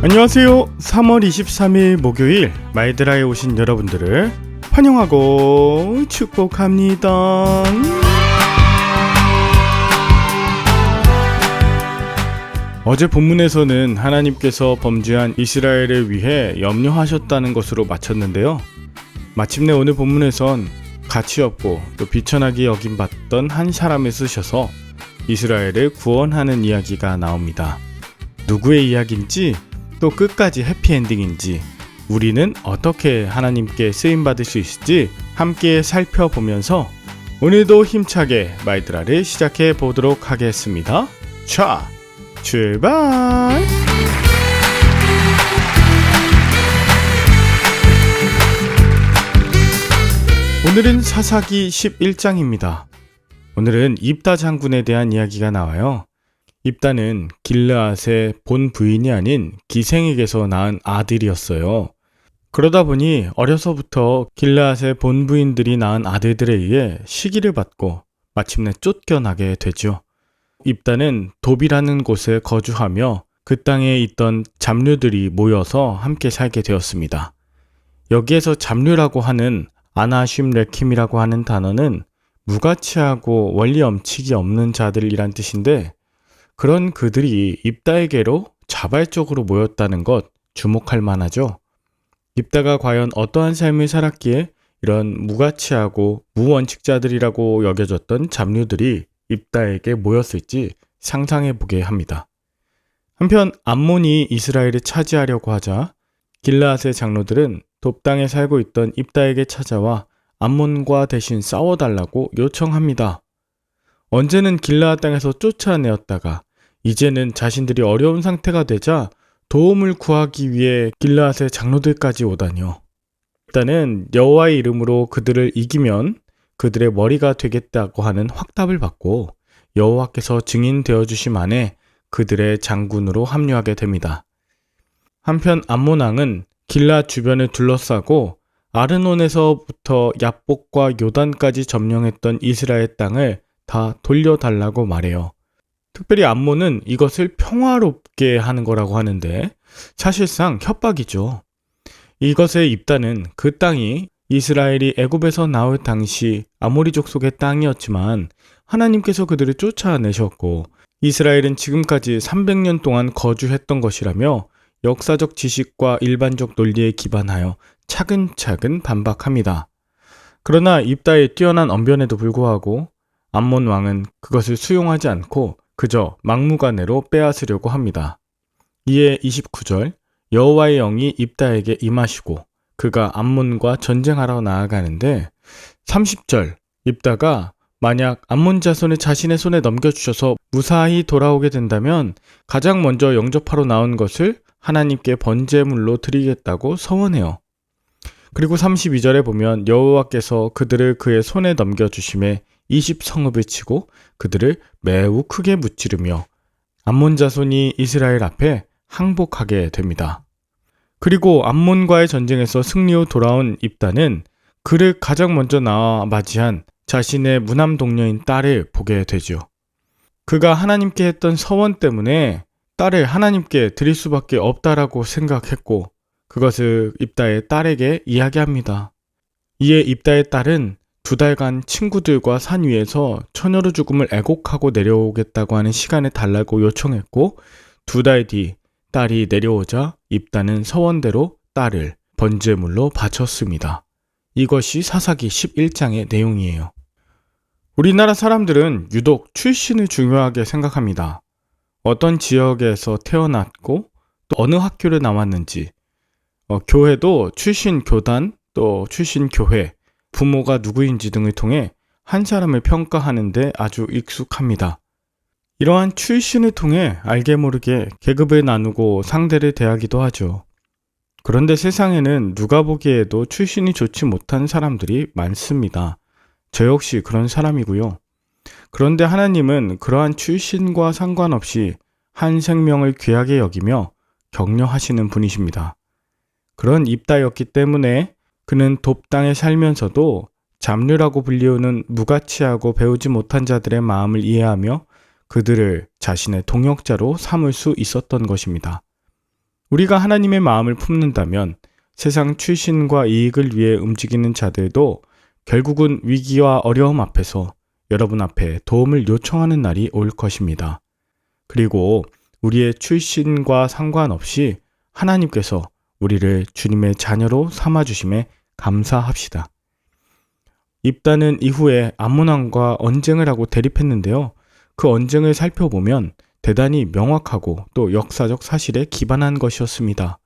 안녕하세요. 3월 23일 목요일 마이드라에 오신 여러분들을 환영하고 축복합니다. 어제 본문에서는 하나님께서 범죄한 이스라엘을 위해 염려하셨다는 것으로 마쳤는데요. 마침내 오늘 본문에선 가치없고 또 비천하게 여김받던 한 사람을 쓰셔서 이스라엘을 구원하는 이야기가 나옵니다. 누구의 이야기인지 또 끝까지 해피엔딩인지 우리는 어떻게 하나님께 쓰임받을 수 있을지 함께 살펴보면서 오늘도 힘차게 마이드라를 시작해 보도록 하겠습니다. 자, 출발! 오늘은 사사기 11장입니다. 오늘은 입다 장군에 대한 이야기가 나와요. 입다는 길르앗의 본 부인이 아닌 기생에게서 낳은 아들이었어요. 그러다 보니 어려서부터 길르앗의 본 부인들이 낳은 아들들에 의해 시기를 받고 마침내 쫓겨나게 되죠. 입다는 돕이라는 곳에 거주하며 그 땅에 있던 잡류들이 모여서 함께 살게 되었습니다. 여기에서 잡류라고 하는 아나쉼 레킴이라고 하는 단어는 무가치하고 원리 엄칙이 없는 자들이란 뜻인데, 그런 그들이 입다에게로 자발적으로 모였다는 것 주목할 만하죠. 입다가 과연 어떠한 삶을 살았기에 이런 무가치하고 무원칙자들이라고 여겨졌던 잡류들이 입다에게 모였을지 상상해 보게 합니다. 한편 암몬이 이스라엘을 차지하려고 하자 길르앗의 장로들은 돕 땅에 살고 있던 입다에게 찾아와 암몬과 대신 싸워달라고 요청합니다. 언제는 길르앗 땅에서 쫓아내었다가 이제는 자신들이 어려운 상태가 되자 도움을 구하기 위해 길르앗의 장로들까지 오다니요. 입다는 여호와의 이름으로 그들을 이기면 그들의 머리가 되겠다고 하는 확답을 받고 여호와께서 증인되어 주심 안에 그들의 장군으로 합류하게 됩니다. 한편 암몬 왕은 길르앗 주변을 둘러싸고 아르논에서부터 얍복과 요단까지 점령했던 이스라엘 땅을 다 돌려달라고 말해요. 특별히 암몬은 이것을 평화롭게 하는 거라고 하는데 사실상 협박이죠. 이것의 입다는 그 땅이 이스라엘이 애굽에서 나올 당시 아모리 족속의 땅이었지만 하나님께서 그들을 쫓아내셨고 이스라엘은 지금까지 300년 동안 거주했던 것이라며 역사적 지식과 일반적 논리에 기반하여 차근차근 반박합니다. 그러나 입다의 뛰어난 언변에도 불구하고 암몬 왕은 그것을 수용하지 않고 그저 막무가내로 빼앗으려고 합니다. 이에 29절 여호와의 영이 입다에게 임하시고 그가 암몬과 전쟁하러 나아가는데 30절 입다가 만약 암몬 자손을 자신의 손에 넘겨주셔서 무사히 돌아오게 된다면 가장 먼저 영접하러 나온 것을 하나님께 번제물로 드리겠다고 서원해요. 그리고 32절에 보면 여호와께서 그들을 그의 손에 넘겨주심에 20성읍을 치고 그들을 매우 크게 무찌르며 암몬 자손이 이스라엘 앞에 항복하게 됩니다. 그리고 암몬과의 전쟁에서 승리 후 돌아온 입다는 그를 가장 먼저 나와 맞이한 자신의 무남 동료인 딸을 보게 되죠. 그가 하나님께 했던 서원 때문에 딸을 하나님께 드릴 수밖에 없다라고 생각했고 그것을 입다의 딸에게 이야기합니다. 이에 입다의 딸은 2달간 친구들과 산 위에서 처녀로 죽음을 애곡하고 내려오겠다고 하는 시간을 달라고 요청했고 2달 뒤 딸이 내려오자 입다는 서원대로 딸을 번제물로 바쳤습니다. 이것이 사사기 11장의 내용이에요. 우리나라 사람들은 유독 출신을 중요하게 생각합니다. 어떤 지역에서 태어났고 또 어느 학교를 나왔는지, 교회도 출신 교단 또 출신 교회, 부모가 누구인지 등을 통해 한 사람을 평가하는데 아주 익숙합니다. 이러한 출신을 통해 알게 모르게 계급을 나누고 상대를 대하기도 하죠. 그런데 세상에는 누가 보기에도 출신이 좋지 못한 사람들이 많습니다. 저 역시 그런 사람이고요. 그런데 하나님은 그러한 출신과 상관없이 한 생명을 귀하게 여기며 격려하시는 분이십니다. 그런 입다였기 때문에 그는 돕 땅에 살면서도 잡류라고 불리우는 무가치하고 배우지 못한 자들의 마음을 이해하며 그들을 자신의 동역자로 삼을 수 있었던 것입니다. 우리가 하나님의 마음을 품는다면 세상 출신과 이익을 위해 움직이는 자들도 결국은 위기와 어려움 앞에서 여러분 앞에 도움을 요청하는 날이 올 것입니다. 그리고 우리의 출신과 상관없이 하나님께서 우리를 주님의 자녀로 삼아주심에 감사합시다. 입다는 이후에 암몬 왕과 언쟁을 하고 대립했는데요. 그 언쟁을 살펴보면 대단히 명확하고 또 역사적 사실에 기반한 것이었습니다.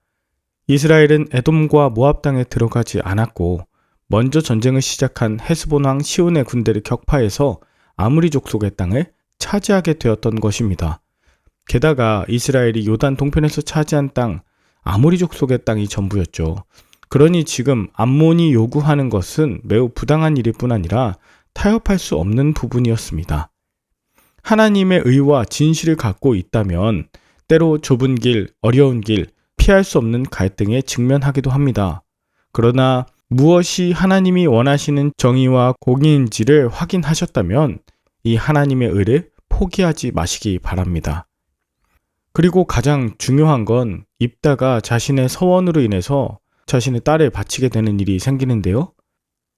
이스라엘은 에돔과 모압 땅에 들어가지 않았고 먼저 전쟁을 시작한 헤스본 왕 시온의 군대를 격파해서 아무리 족속의 땅을 차지하게 되었던 것입니다. 게다가 이스라엘이 요단 동편에서 차지한 땅, 아모리 족속의 땅이 전부였죠. 그러니 지금 암몬이 요구하는 것은 매우 부당한 일일 뿐 아니라 타협할 수 없는 부분이었습니다. 하나님의 의와 진실을 갖고 있다면 때로 좁은 길, 어려운 길, 피할 수 없는 갈등에 직면하기도 합니다. 그러나 무엇이 하나님이 원하시는 정의와 공의인지를 확인하셨다면 이 하나님의 의를 포기하지 마시기 바랍니다. 그리고 가장 중요한 건 입다가 자신의 서원으로 인해서 자신의 딸을 바치게 되는 일이 생기는데요.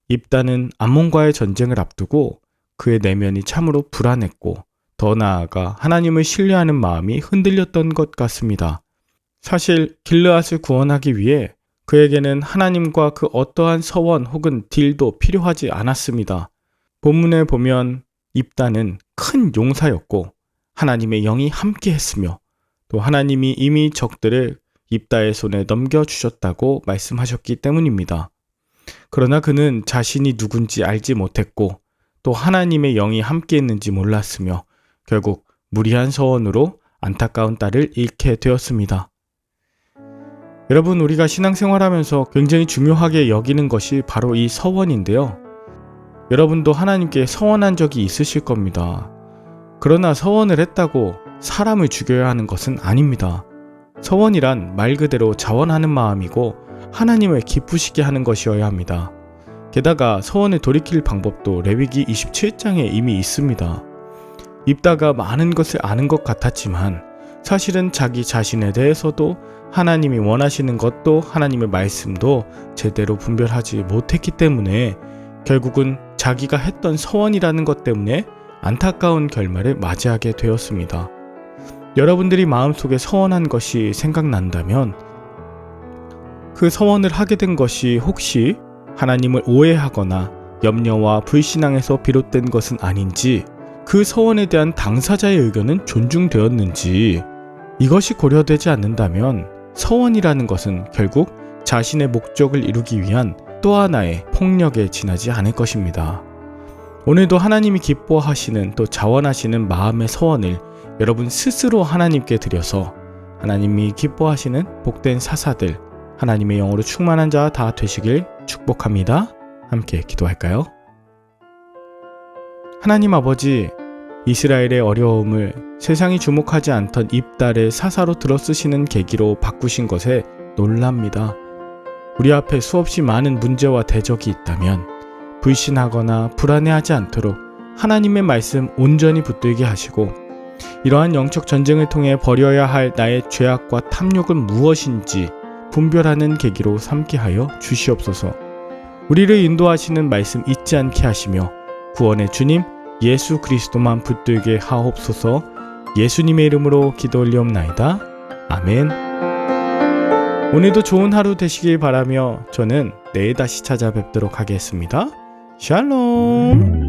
입다는 암몬과의 전쟁을 앞두고 그의 내면이 참으로 불안했고 더 나아가 하나님을 신뢰하는 마음이 흔들렸던 것 같습니다. 사실 길르앗을 구원하기 위해 그에게는 하나님과 그 어떠한 서원 혹은 딜도 필요하지 않았습니다. 본문에 보면 입다는 큰 용사였고 하나님의 영이 함께 했으며 또 하나님이 이미 적들을 입다의 손에 넘겨주셨다고 말씀하셨기 때문입니다. 그러나 그는 자신이 누군지 알지 못했고 또 하나님의 영이 함께 있는지 몰랐으며 결국 무리한 서원으로 안타까운 딸을 잃게 되었습니다. 여러분, 우리가 신앙생활하면서 굉장히 중요하게 여기는 것이 바로 이 서원인데요. 여러분도 하나님께 서원한 적이 있으실 겁니다. 그러나 서원을 했다고 사람을 죽여야 하는 것은 아닙니다. 서원이란 말 그대로 자원하는 마음이고 하나님을 기쁘시게 하는 것이어야 합니다. 게다가 서원을 돌이킬 방법도 레위기 27장에 이미 있습니다. 입다가 많은 것을 아는 것 같았지만 사실은 자기 자신에 대해서도 하나님이 원하시는 것도 하나님의 말씀도 제대로 분별하지 못했기 때문에 결국은 자기가 했던 서원이라는 것 때문에 안타까운 결말을 맞이하게 되었습니다. 여러분들이 마음속에 서원한 것이 생각난다면 그 서원을 하게 된 것이 혹시 하나님을 오해하거나 염려와 불신앙에서 비롯된 것은 아닌지, 그 서원에 대한 당사자의 의견은 존중되었는지, 이것이 고려되지 않는다면 서원이라는 것은 결국 자신의 목적을 이루기 위한 또 하나의 폭력에 지나지 않을 것입니다. 오늘도 하나님이 기뻐하시는 또 자원하시는 마음의 서원을 여러분 스스로 하나님께 드려서 하나님이 기뻐하시는 복된 사사들, 하나님의 영으로 충만한 자 다 되시길 축복합니다. 함께 기도할까요? 하나님 아버지, 이스라엘의 어려움을 세상이 주목하지 않던 입달의 사사로 들어쓰시는 계기로 바꾸신 것에 놀랍니다. 우리 앞에 수없이 많은 문제와 대적이 있다면 불신하거나 불안해하지 않도록 하나님의 말씀 온전히 붙들게 하시고, 이러한 영적 전쟁을 통해 버려야 할 나의 죄악과 탐욕은 무엇인지 분별하는 계기로 삼게 하여 주시옵소서. 우리를 인도하시는 말씀 잊지 않게 하시며 구원의 주님 예수 그리스도만 붙들게 하옵소서. 예수님의 이름으로 기도 올리옵나이다. 아멘. 오늘도 좋은 하루 되시길 바라며 저는 내일 다시 찾아뵙도록 하겠습니다. 샬롬.